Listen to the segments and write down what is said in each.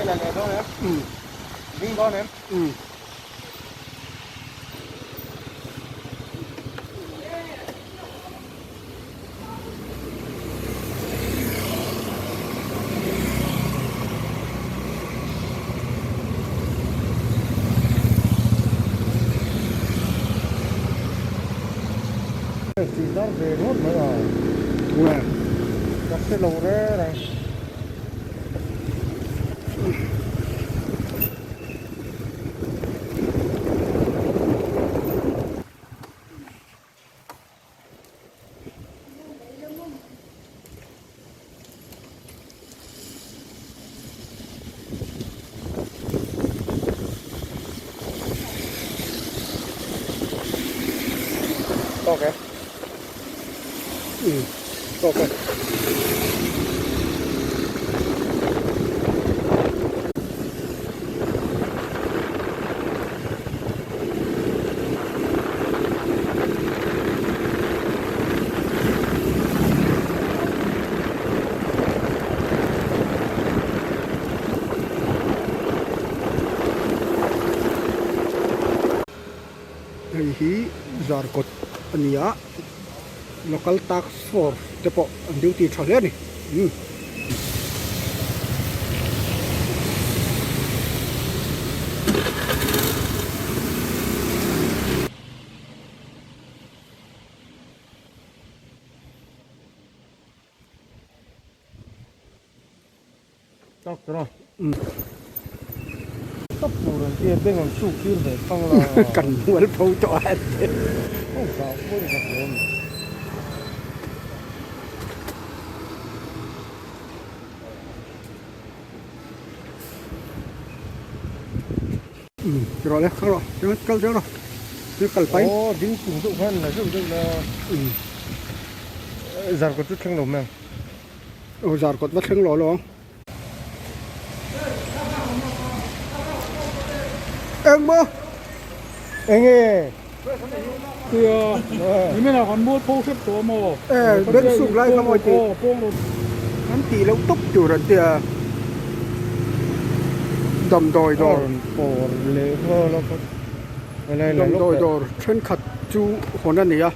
đây là đó em. Vinh con em. Chỉ đang về nốt mới rồi. Wow. Cắt cái lồng ra này. Okay. Okay. Hi Zarkot ania local tax force tepo duty thale ni Tóc rồi. Tóc rồi kia bên còn sụp kia về không là kan mual phau to at không sao không được rồi. rồi đấy không rồi câu rồi cứ cần phải Dính cùng dụng hơn là dụng là giàn có chút khăn lồng em. Zarkot mất kheng lo lo em mơ Anh ơi. 그야 이면아 간못 포셉 도모 bên sụp lại không mọi thì 뽕로 hắn tỷ lâu tốc chủ rồi thì đầm đồi rồi Bỏ lệ hơ nó có. Cái này là đầm lúc đồi rồi trên khát chú hồn anh này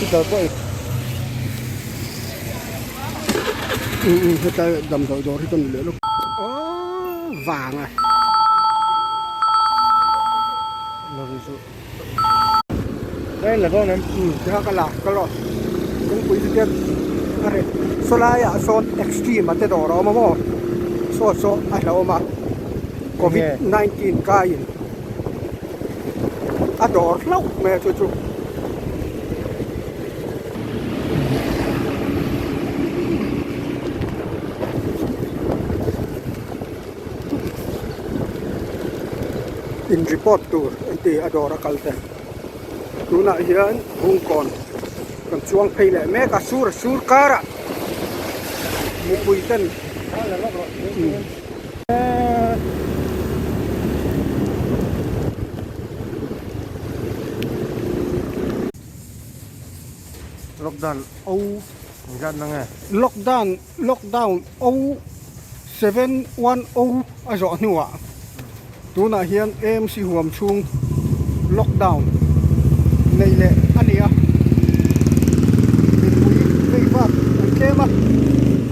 cái tờ quay. Hết tay đầm đồi rồi thì còn nữa lúc vàng à Là ví dụ. Đây là con em. cái là cũng quý tiền này solai à son extreme mà tới đó rồi mà bỏ so ai đâu mà covid 19 cái à đó lâu mẹ chú in report tour anti adora kalte tuna hian hung kon kan chuang pheile me ka sur kara mu puiten Là lúc rồi. Lockdown Âu dân năng nghe. lockdown o 710 a zo nuwa tuna hian MC huam chung lockdown nei le ania nei va kema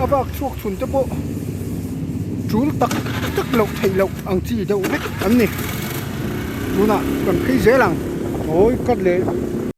avak chuak chun te po chul tak lok thei lok ang chi deuh mek an ni tuna kan phei zelang Ôi cắt lệ